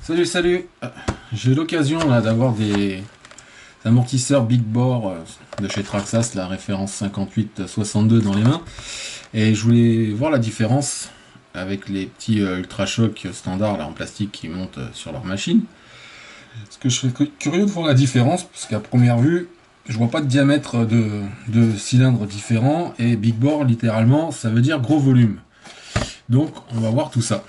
Salut, salut. J'ai eu l'occasion là d'avoir des amortisseurs Big Bore de chez Traxxas, la référence 5862 dans les mains. Et je voulais voir la différence avec les petits Ultrachoc standards là, en plastique qui montent sur leur machine. Parce que je serais curieux de voir la différence, parce qu'à première vue, je vois pas de diamètre de cylindres différents. Et Big Bore, littéralement, ça veut dire gros volume. Donc, on va voir tout ça.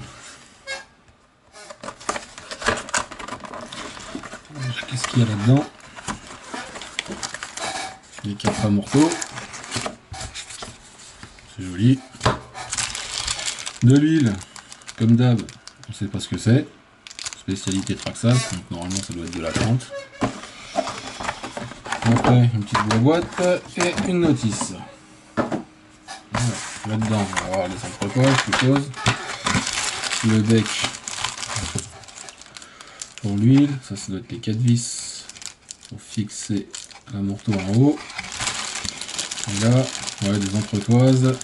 Qu'est-ce qu'il y a là-dedans? Des quatre amortos. C'est joli. De l'huile, comme d'hab, on sait pas ce que c'est. Spécialité Traxxas, donc normalement ça doit être de la plante. Après, une petite boîte et une notice. Voilà. Là-dedans, on va avoir les entrepots, je suppose. Le bec pour l'huile, ça doit être les 4 vis pour fixer l'amorto en haut. Et là, ouais, des entretoises,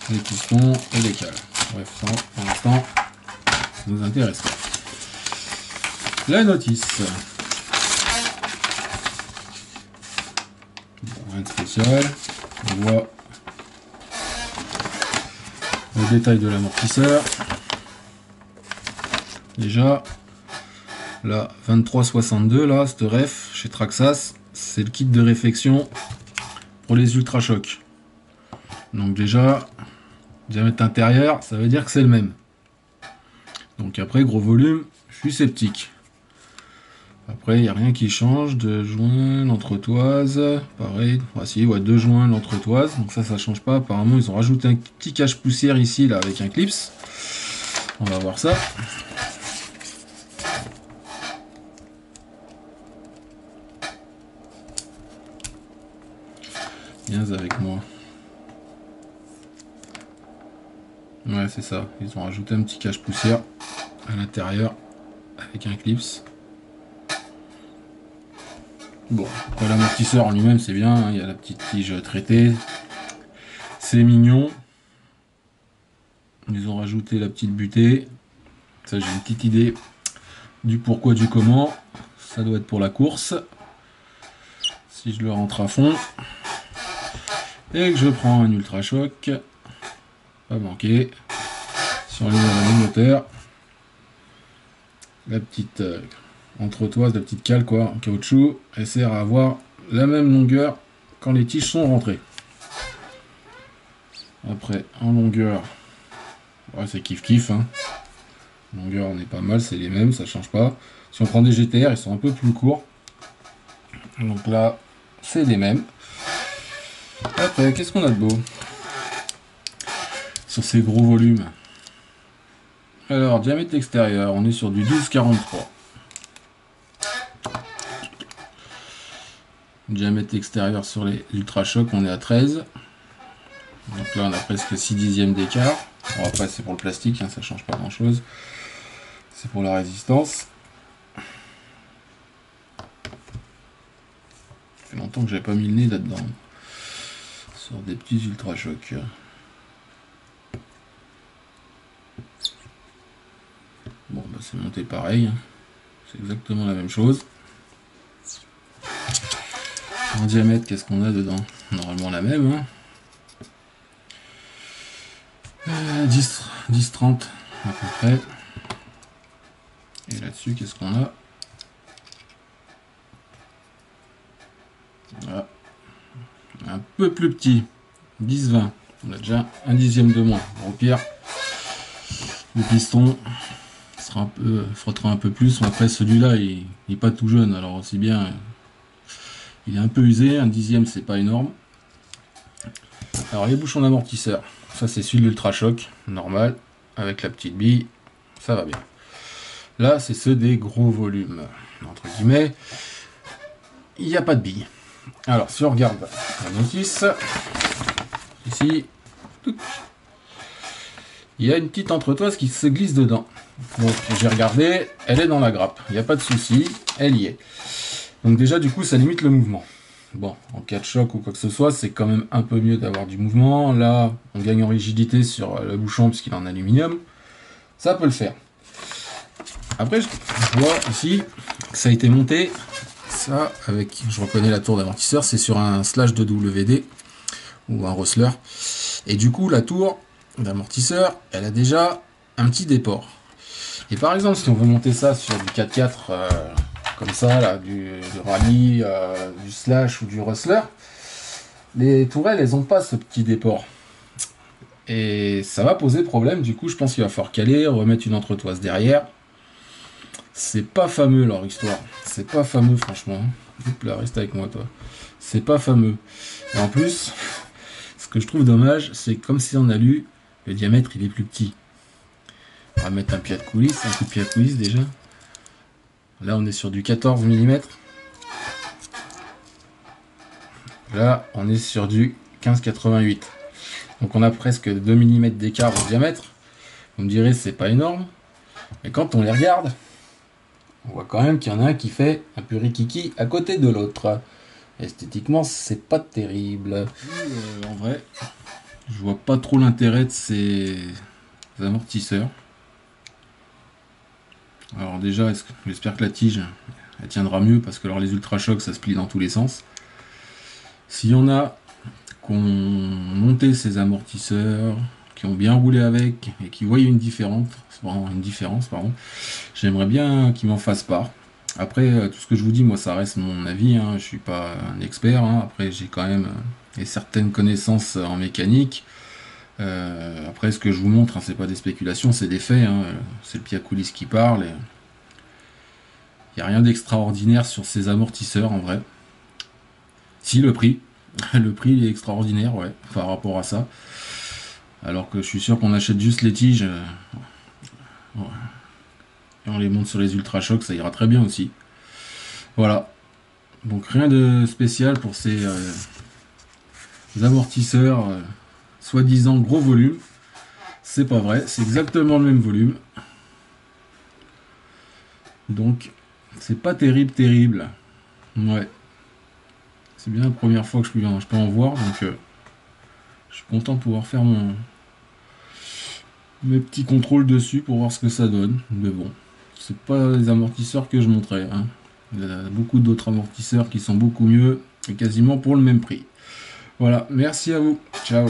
des pistons et des cales. Bref, ça, pour l'instant, ça nous intéresse pas. La notice. Bon, rien de spécial. On voit le détail de l'amortisseur. Déjà, la 2362, là, cette ref chez Traxxas, c'est le kit de réfection pour les Ultrachoc. Donc déjà, diamètre intérieur, ça veut dire que c'est le même. Donc après, gros volume, je suis sceptique. Après, il n'y a rien qui change. De joint, l'entretoise, pareil. Voici, ouais, deux joints, l'entretoise. Donc ça change pas. Apparemment, ils ont rajouté un petit cache-poussière ici, là, avec un clips. On va voir ça. Viens avec moi. Ouais, c'est ça. Ils ont rajouté un petit cache-poussière à l'intérieur avec un clips. Bon, après l'amortisseur en lui-même, c'est bien. Hein, il y a la petite tige traitée. C'est mignon. Ils ont rajouté la petite butée. Ça, j'ai une petite idée du pourquoi, du comment. Ça doit être pour la course. Si je le rentre à fond. Et que je prends un Ultrachoc. Pas manqué. Sur les moteurs. La petite entretoise, la petite cale quoi, en caoutchouc. Elle sert à avoir la même longueur quand les tiges sont rentrées. Après, en longueur, ouais, c'est kiff-kiff. Hein. Longueur, on est pas mal, c'est les mêmes, ça change pas. Si on prend des GTR, ils sont un peu plus courts. Donc là, c'est les mêmes. Après, qu'est-ce qu'on a de beau sur ces gros volumes? Alors, diamètre extérieur, on est sur du 12,43. Diamètre extérieur sur les Ultrachoc, on est à 13. Donc là, on a presque 6 dixièmes d'écart. Bon, après, c'est pour le plastique, hein, ça change pas grand-chose. C'est pour la résistance. Ça fait longtemps que j'avais pas mis le nez là-dedans. Sur des petits Ultrachoc. Bon, bah, c'est monté pareil. C'est exactement la même chose. En diamètre, qu'est-ce qu'on a dedans? Normalement la même. Hein. 10-30 à peu près. Et là-dessus, qu'est-ce qu'on a? Voilà. Un peu plus petit. 10-20. On a déjà un dixième de moins. Au pire, le piston sera un peu, frottera un peu plus. Après, celui-là, il n'est pas tout jeune. Alors aussi bien, il est un peu usé. Un dixième, c'est pas énorme. Alors, les bouchons d'amortisseur. Ça, c'est celui de l'Ultrachoc. Normal. Avec la petite bille. Ça va bien. Là, c'est ceux des gros volumes. Entre guillemets. Il n'y a pas de bille. Alors, si on regarde la notice, ici, il y a une petite entretoise qui se glisse dedans. Donc, j'ai regardé, elle est dans la grappe. Il n'y a pas de souci, elle y est. Donc déjà, du coup, ça limite le mouvement. Bon, en cas de choc ou quoi que ce soit, c'est quand même un peu mieux d'avoir du mouvement. Là, on gagne en rigidité sur le bouchon puisqu'il est en aluminium. Ça peut le faire. Après, je vois ici que ça a été monté, ça, avec, je reconnais la tour d'amortisseur, c'est sur un slash de WD ou un Rosler. Et du coup, la tour d'amortisseur, elle a déjà un petit déport. Et par exemple, si on veut monter ça sur du 4x4, comme ça, là, du rallye, du slash ou du Rustler, les tourelles, elles n'ont pas ce petit déport. Et ça va poser problème, du coup, je pense qu'il va falloir caler, remettre une entretoise derrière. C'est pas fameux leur histoire. C'est pas fameux, franchement. Hop là, reste avec moi, toi. C'est pas fameux. Et en plus, ce que je trouve dommage, c'est comme si on a lu, le diamètre il est plus petit. On va mettre un pied de coulisse, un coup de pied de coulisse déjà. Là on est sur du 14 mm. Là on est sur du 15,88. Donc on a presque 2 mm d'écart au diamètre. Vous me direz c'est pas énorme. Mais quand on les regarde, on voit quand même qu'il y en a un qui fait un peu rikiki à côté de l'autre. Esthétiquement c'est pas terrible. En vrai, je vois pas trop l'intérêt de ces amortisseurs. Alors déjà, j'espère que la tige elle tiendra mieux parce que alors les ultra-chocs ça se plie dans tous les sens. S'il y en a qui ont monté ces amortisseurs, qui ont bien roulé avec et qui voient une différence, j'aimerais bien qu'ils m'en fassent part. Après, tout ce que je vous dis, moi ça reste mon avis, hein, je suis pas un expert, hein. Après j'ai quand même certaines connaissances en mécanique. Après ce que je vous montre, hein, c'est pas des spéculations, c'est des faits, hein. C'est le pied à coulisse qui parle. Il n'y a rien d'extraordinaire sur ces amortisseurs en vrai. Si le prix, le prix est extraordinaire, ouais, par rapport à ça. Alors que je suis sûr qu'on achète juste les tiges ouais, et on les monte sur les ultra-chocs, ça ira très bien aussi. Voilà. Donc rien de spécial pour ces amortisseurs soi-disant gros volume. C'est pas vrai, c'est exactement le même volume. Donc c'est pas terrible. Ouais. C'est bien la première fois que je peux en voir, donc je suis content de pouvoir faire mes petits contrôles dessus pour voir ce que ça donne. Mais bon, c'est pas les amortisseurs que je montrais, hein. Il y a beaucoup d'autres amortisseurs qui sont beaucoup mieux et quasiment pour le même prix. Voilà, merci à vous. Ciao.